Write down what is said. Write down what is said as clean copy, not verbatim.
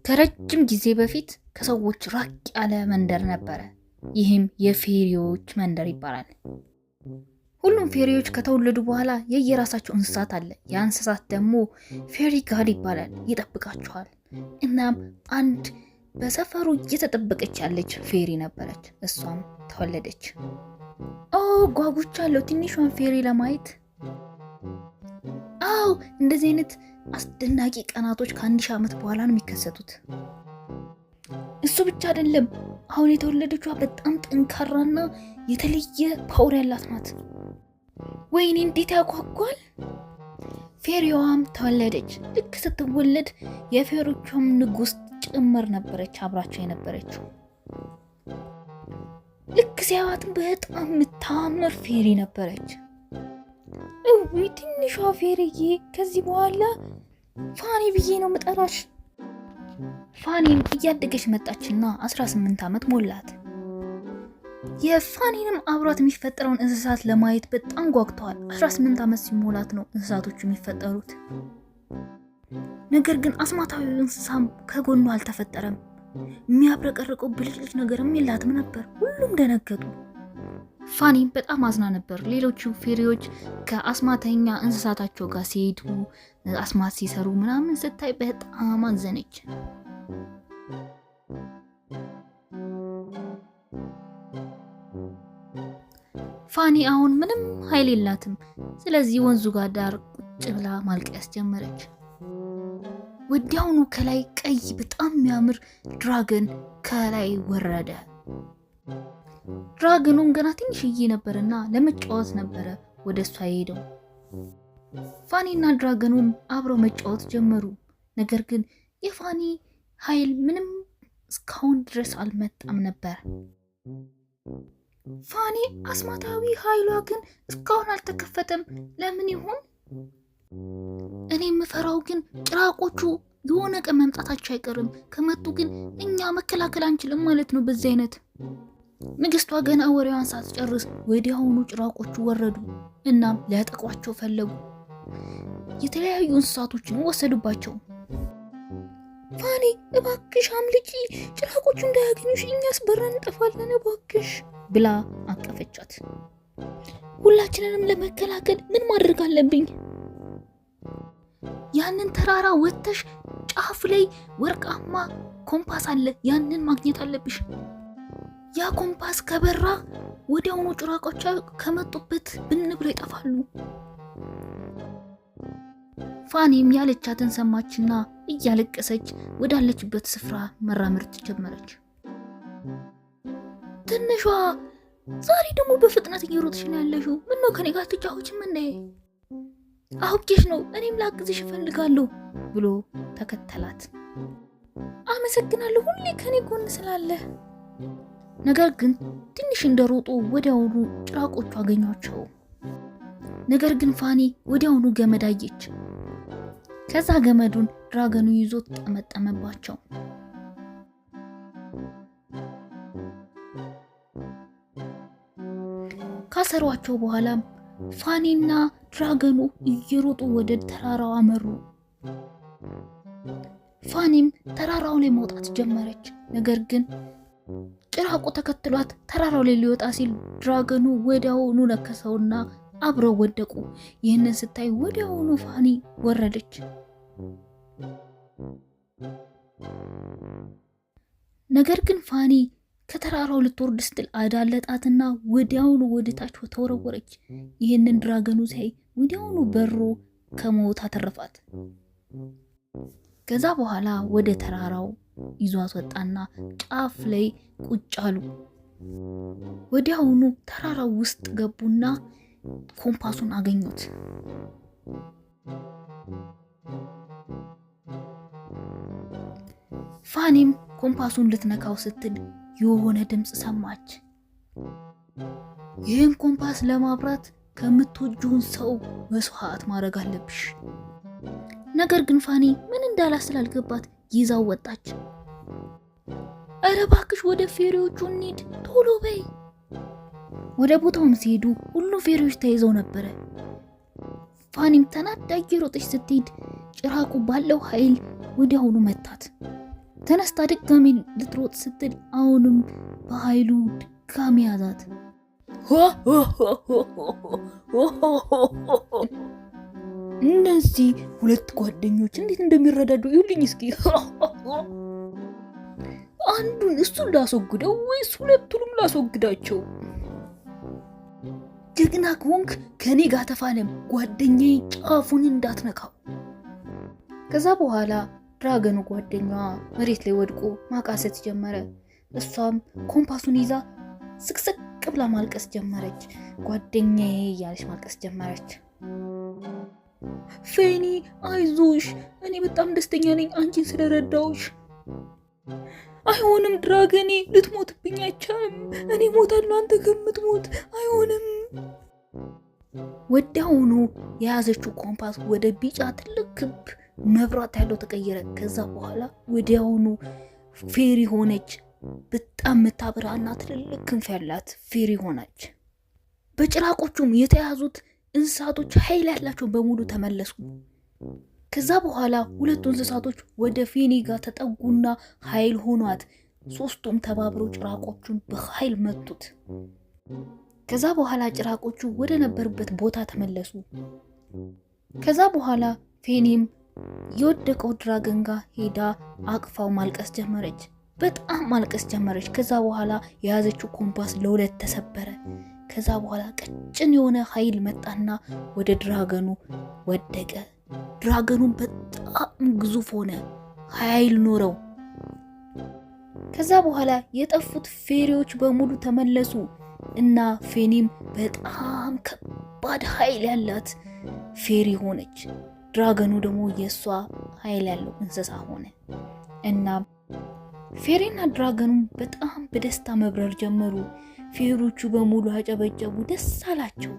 ከረጅም ጊዜ በፊት ከሰዎች ራቅ ያለ መንደር ነበረ። ይህም የፌሪዎች መንደር ይባላል። ሁሉም ፌሪዎች ከተወለዱ በኋላ የየራሳቸው እንስሳት አለ። ያ እንስሳት ደግሞ ፌሪ ጋድ ይባላል፣ ይጠብቃቸዋል። እናም አንድ በሰፈሩ እየተጠበቀች ያለች ፌሪ ነበረች። እሷም ተወለደች። ጓጉቻለሁ ትንሿን ፌሪ ለማየት። እንደዚህ አይነት አስደናቂ ቀናቶች ከ1000 ዓመት በኋላ ነው የሚከሰቱት። እሱ ብቻ አይደለም፣ አሁን የተወለደችዋ በጣም ጠንካራና የተለየ ፓወር ያላት ናት። ወይኔ እንዴት ያጓጓል! ፌሪዋም ተወለደች። ልክ ስትወለድ የፌሪዎቿም ንጉስ ጭምር ነበረች አብራቸው የነበረችው። ልክ ሲያዋትም በጣም የምታምር ፌሪ ነበረች። ትንሿ ፌሪዬ፣ ከዚህ በኋላ ፋኒ ብዬ ነው መጠራሽ። ፋኒም እያደገች መጣችና 18 ዓመት ሞላት። የፋኒንም አብሯት የሚፈጠረውን እንስሳት ለማየት በጣም ጓጉተዋል። 18 ዓመት ሲሞላት ነው እንስሳቶቹ የሚፈጠሩት። ነገር ግን አስማታዊ እንስሳም ከጎኗ አልተፈጠረም። የሚያብረቀርቀው ብልጭልጭ ነገርም የላትም ነበር። ሁሉም ደነገጡ። ፋኒ በጣም አዝና ነበር። ሌሎቹ ፌሪዎች ከአስማተኛ እንስሳታቸው ጋር ሲሄዱ አስማት ሲሰሩ ምናምን ስታይ በጣም አዘነች። ፋኒ አሁን ምንም ኃይል የላትም። ስለዚህ ወንዙ ጋር ዳር ቁጭ ብላ ማልቀስ ጀመረች። ወዲያውኑ ከላይ ቀይ በጣም የሚያምር ድራገን ከላይ ወረደ። ድራገኑም ገና ትንሽዬ ነበርና ለመጫወት ነበረ ወደ እሷ የሄደው። ፋኒና ድራገኑም አብረው መጫወት ጀመሩ። ነገር ግን የፋኒ ኃይል ምንም እስካሁን ድረስ አልመጣም ነበር። ፋኒ አስማታዊ ኃይሏ ግን እስካሁን አልተከፈተም። ለምን ይሆን? እኔ የምፈራው ግን ጭራቆቹ የሆነ ቀን መምጣታቸው አይቀርም። ከመጡ ግን እኛ መከላከል አንችልም ማለት ነው። በዚህ አይነት ንግስቷ ገና ወሬዋን ሳትጨርስ ወዲያውኑ ጭራቆቹ ወረዱ። እናም ሊያጠቋቸው ፈለጉ። የተለያዩ እንስሳቶችን ወሰዱባቸው። ፋኒ እባክሽ አምልጪ፣ ጭራቆቹ እንዳያገኙሽ፣ እኛስ በረን እንጠፋለን እባክሽ ብላ አቀፈቻት። ሁላችንንም ለመከላከል ምን ማድረግ አለብኝ? ያንን ተራራ ወጥተሽ ጫፍ ላይ ወርቃማ ኮምፓስ አለ፣ ያንን ማግኘት አለብሽ። ያ ኮምፓስ ከበራ ወዲያውኑ ጭራቆቹ ከመጡበት ብን ብለው ይጠፋሉ። ፋኒም ያለቻትን ሰማችና እያለቀሰች ወዳለችበት ስፍራ መራመድ ጀመረች። ትንሿ ዛሬ ደግሞ በፍጥነት እየሮጥሽ ነው ያለሽው። ምነው ከኔ ጋር ትጫወችም እንዴ? አውቄሽ ነው፣ እኔም ላግዝሽ እፈልጋለሁ ብሎ ተከተላት። አመሰግናለሁ ሁሌ ከኔ ጎን ስላለ። ነገር ግን ትንሽ እንደሮጡ ወዲያውኑ ጭራቆቹ አገኟቸው። ነገር ግን ፋኒ ወዲያውኑ ገመድ አየች። ከዛ ገመዱን ድራገኑ ይዞት ጠመጠመባቸው። ካሰሯቸው በኋላም ፋኒና ድራገኑ እየሮጡ ወደ ተራራው አመሩ። ፋኒም ተራራው ላይ መውጣት ጀመረች። ነገር ግን ጭራቁ ተከትሏት ተራራው ላይ ሊወጣ ሲል ድራገኑ ወዲያውኑ ነከሰውና አብረው ወደቁ። ይህንን ስታይ ወዲያውኑ ፋኒ ወረደች። ነገር ግን ፋኒ ከተራራው ልትወርድ ስትል አዳለጣትና ወዲያውኑ ወደታች ተወረወረች። ይህንን ድራገኑ ሳይ ወዲያውኑ በሮ ከሞት አተረፋት። ከዛ በኋላ ወደ ተራራው ይዟት ወጣና ጫፍ ላይ ቁጭ አሉ። ወዲያውኑ ተራራው ውስጥ ገቡና ኮምፓሱን አገኙት። ፋኒም ኮምፓሱን ልትነካው ስትል የሆነ ድምፅ ሰማች። ይህን ኮምፓስ ለማብራት ከምትወጂውን ሰው መስዋዕት ማድረግ አለብሽ። ነገር ግን ፋኒ ምን እንዳላት ስላልገባት ይዛው ወጣች። ኧረ እባክሽ ወደ ፌሪዎቹ እንሂድ ቶሎ በይ። ወደ ቦታውም ሲሄዱ ሁሉም ፌሪዎች ተይዘው ነበረ። ፋኒም ተናዳ እየሮጠች ስትሄድ ጭራቁ ባለው ኃይል ወዲያውኑ መታት። ተነስታ ድጋሚ ልትሮጥ ስትል አሁንም በኃይሉ ድጋሚ ያዛት። እነዚህ ሁለት ጓደኞች እንዴት እንደሚረዳዱ ይሁልኝ እስኪ። አንዱን እሱን ላስወግደው ወይስ ሁለቱንም ላስወግዳቸው? ጀግና ከሆንክ ከኔ ጋር ተፋለም፣ ጓደኛዬ ጫፉን እንዳትነካው። ከዛ በኋላ ድራገኑ ጓደኛዋ መሬት ላይ ወድቆ ማቃሰት ጀመረ። እሷም ኮምፓሱን ይዛ ስቅስቅ ብላ ማልቀስ ጀመረች። ጓደኛዬ እያለች ማልቀስ ጀመረች። ፌኒ አይዞሽ፣ እኔ በጣም ደስተኛ ነኝ አንቺን ስለረዳውሽ። አይሆንም ድራገኔ፣ ልትሞትብኝ አይቻልም። እኔ ሞታለሁ አንተ ከምትሞት አይሆንም። ወዲያውኑ የያዘችው ኮምፓስ ወደ ቢጫ ትልቅ ክብ መብራት ያለው ተቀየረ። ከዛ በኋላ ወዲያውኑ ፌሪ ሆነች። በጣም የምታበራና ትልልቅ ክንፍ ያላት ፌሪ ሆነች። በጭራቆቹም የተያዙት እንስሳቶች ኃይል ያላቸው በሙሉ ተመለሱ። ከዛ በኋላ ሁለቱ እንስሳቶች ወደ ፌኒ ጋር ተጠጉና ኃይል ሆኗት ሶስቱም ተባብረው ጭራቆቹን በኃይል መቱት። ከዛ በኋላ ጭራቆቹ ወደ ነበሩበት ቦታ ተመለሱ። ከዛ በኋላ ፌኒም የወደቀው ድራገን ጋር ሄዳ አቅፋው ማልቀስ ጀመረች። በጣም ማልቀስ ጀመረች። ከዛ በኋላ የያዘችው ኮምፓስ ለሁለት ተሰበረ። ከዛ በኋላ ቀጭን የሆነ ኃይል መጣና ወደ ድራገኑ ወደቀ። ድራገኑ በጣም ግዙፍ ሆነ፣ ኃይል ኖረው። ከዛ በኋላ የጠፉት ፌሪዎች በሙሉ ተመለሱ እና ፌኒም በጣም ከባድ ኃይል ያላት ፌሪ ሆነች። ድራገኑ ደግሞ የሷ ኃይል ያለው እንስሳ ሆነ እና ፌሪና ድራገኑ በጣም በደስታ መብረር ጀመሩ። ፌሪዎቹ በሙሉ አጨበጨቡ፣ ደስ አላቸው።